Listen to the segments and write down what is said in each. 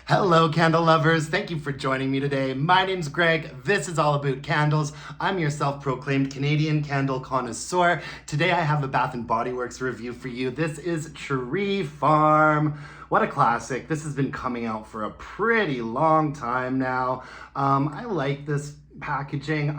Hello, candle lovers. Thank you for joining me today. My name's Greg. This is All About Candles. I'm your self-proclaimed Canadian candle connoisseur. Today I have a Bath & Body Works review for you. This is Tree Farm. What a classic. This has been coming out for a pretty long time now. I like this packaging.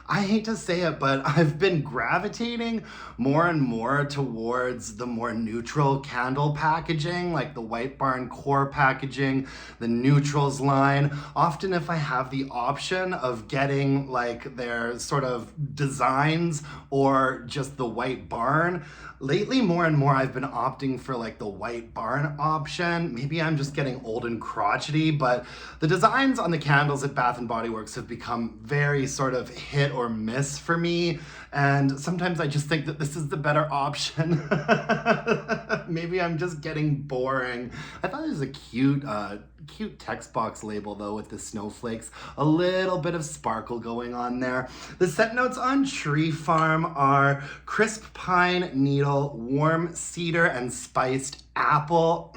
I hate to say it, but I've been gravitating more and more towards the more neutral candle packaging, like the White Barn core packaging, the neutrals line. Often if I have the option of getting like their sort of designs or just the White Barn, lately more and more I've been opting for like the White Barn option. Maybe I'm just getting old and crotchety, but the designs on the candles at Bath & Body Works have become very sort of hit or miss for me, and sometimes I just think that this is the better option. Maybe I'm just getting boring. I thought it was a cute text box label though with the snowflakes, a little bit of sparkle going on there. The scent notes on Tree Farm are crisp pine needle, warm cedar, and spiced apple.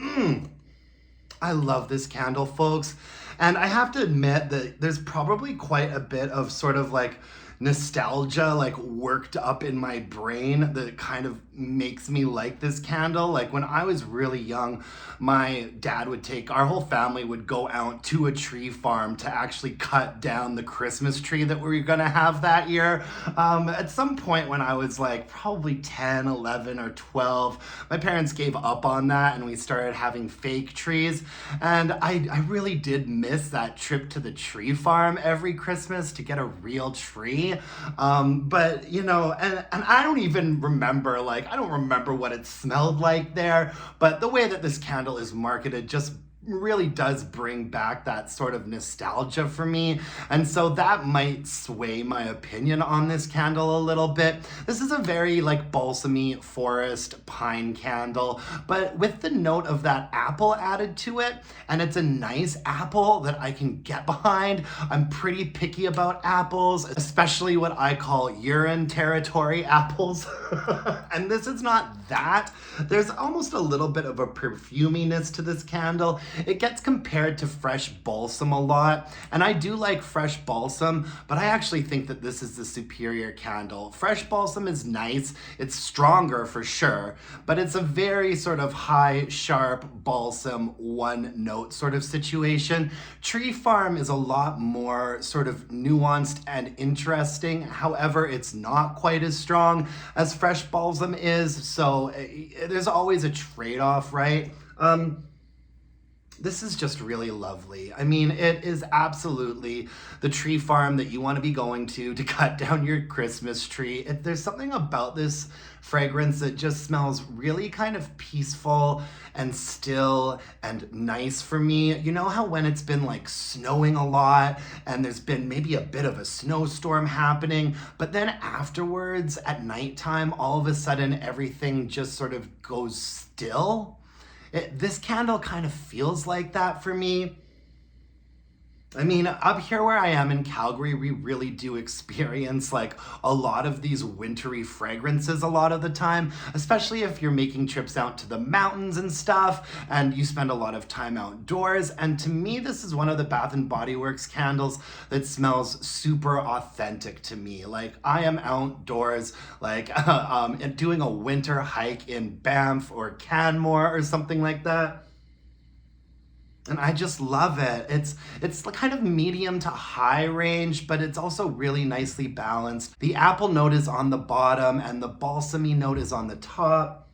I love this candle, folks. And I have to admit that there's probably quite a bit of sort of like nostalgia like worked up in my brain that kind of makes me like this candle. Like when I was really young, my dad would take, our whole family would go out to a tree farm to actually cut down the Christmas tree that we were gonna have that year. At some point when I was like probably 10, 11, or 12, my parents gave up on that and we started having fake trees. And I really did miss that trip to the tree farm every Christmas to get a real tree. But you know, and I don't even remember, like, I don't remember what it smelled like there, but the way that this candle is marketed just really does bring back that sort of nostalgia for me, and so that might sway my opinion on this candle a little bit. This is a very like balsamy forest pine candle, but with the note of that apple added to it, and it's a nice apple that I can get behind. I'm pretty picky about apples, especially what I call urine territory apples. And this is not that. There's almost a little bit of a perfuminess to this candle. It gets compared to fresh balsam a lot, and I do like fresh balsam, but I actually think that this is the superior candle. Fresh balsam is nice, it's stronger for sure, but it's a very sort of high, sharp balsam one note sort of situation. Tree Farm is a lot more sort of nuanced and interesting. However, it's not quite as strong as fresh balsam is, so there's always a trade-off, right? This is just really lovely. I mean, it is absolutely the tree farm that you want to be going to cut down your Christmas tree. There's something about this fragrance that just smells really kind of peaceful and still and nice for me. You know how when it's been like snowing a lot and there's been maybe a bit of a snowstorm happening, but then afterwards at nighttime, all of a sudden everything just sort of goes still? This candle kind of feels like that for me. I mean, up here where I am in Calgary, we really do experience like a lot of these wintry fragrances a lot of the time, especially if you're making trips out to the mountains and stuff and you spend a lot of time outdoors. And to me, this is one of the Bath & Body Works candles that smells super authentic to me. Like I am outdoors, like doing a winter hike in Banff or Canmore or something like that. And I just love it. It's kind of medium to high range, but it's also really nicely balanced. The apple note is on the bottom and the balsamy note is on the top.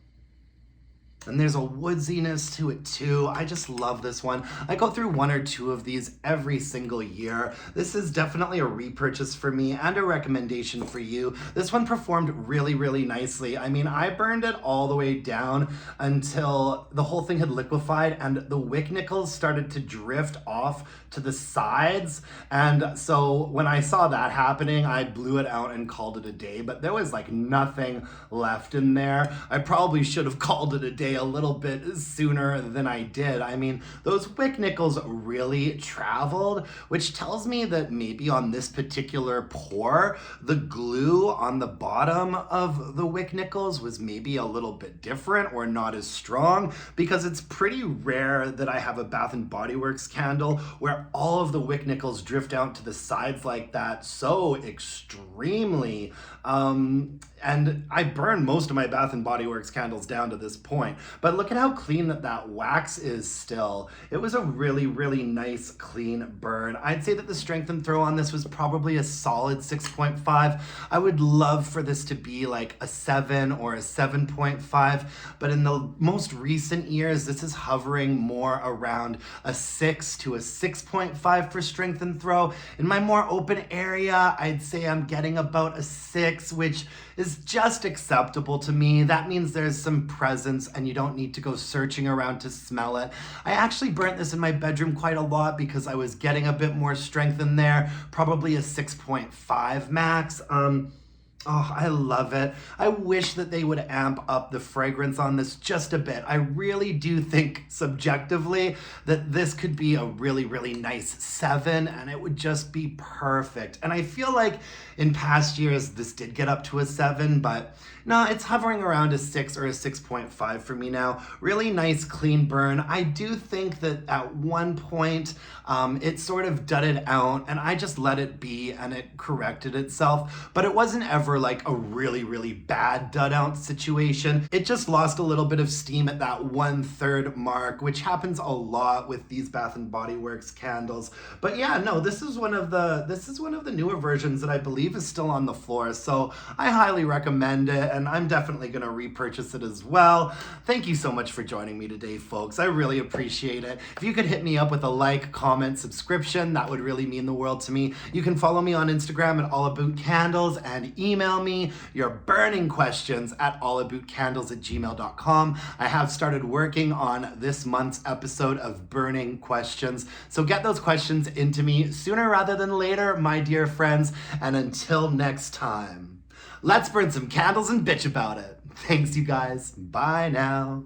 And there's a woodsiness to it too. I just love this one. I go through one or two of these every single year. This is definitely a repurchase for me and a recommendation for you. This one performed really, really nicely. I mean, I burned it all the way down until the whole thing had liquefied and the wick nickels started to drift off to the sides. And so when I saw that happening, I blew it out and called it a day, but there was like nothing left in there. I probably should have called it a day a little bit sooner than I did. I mean, those wick nickels really traveled, which tells me that maybe on this particular pour, the glue on the bottom of the wick nickels was maybe a little bit different or not as strong, because it's pretty rare that I have a Bath and Body Works candle where all of the wick nickels drift out to the sides like that so extremely. And I burn most of my Bath and Body Works candles down to this point, but look at how clean that wax is still. It was a really, really nice clean burn. I'd say that the strength and throw on this was probably a solid 6.5. I would love for this to be like a 7 or a 7.5, but in the most recent years, this is hovering more around a 6 to a 6.5 for strength and throw. In my more open area, I'd say I'm getting about a 6, which is just acceptable to me. That means there's some presence and you don't need to go searching around to smell it. I actually burnt this in my bedroom quite a lot because I was getting a bit more strength in there, probably a 6.5 max. Oh, I love it. I wish that they would amp up the fragrance on this just a bit. I really do think subjectively that this could be a really, really nice 7 and it would just be perfect. And I feel like in past years, this did get up to a 7, but no, it's hovering around a 6 or a 6.5 for me now. Really nice, clean burn. I do think that at one point, it sort of dudded out and I just let it be and it corrected itself, but it wasn't ever like a really, really bad dud out situation. It just lost a little bit of steam at that 1/3 mark, which happens a lot with these Bath and Body Works candles. But yeah, no, this is one of the newer versions that I believe is still on the floor. So I highly recommend it and I'm definitely gonna repurchase it as well. Thank you so much for joining me today, folks. I really appreciate it. If you could hit me up with a like, comment, subscription, that would really mean the world to me. You can follow me on Instagram at allabootcandles and email me your burning questions at allabootcandles@gmail.com. I have started working on this month's episode of Burning Questions, so get those questions into me sooner rather than later, my dear friends, and until next time, let's burn some candles and bitch about it. Thanks, you guys. Bye now.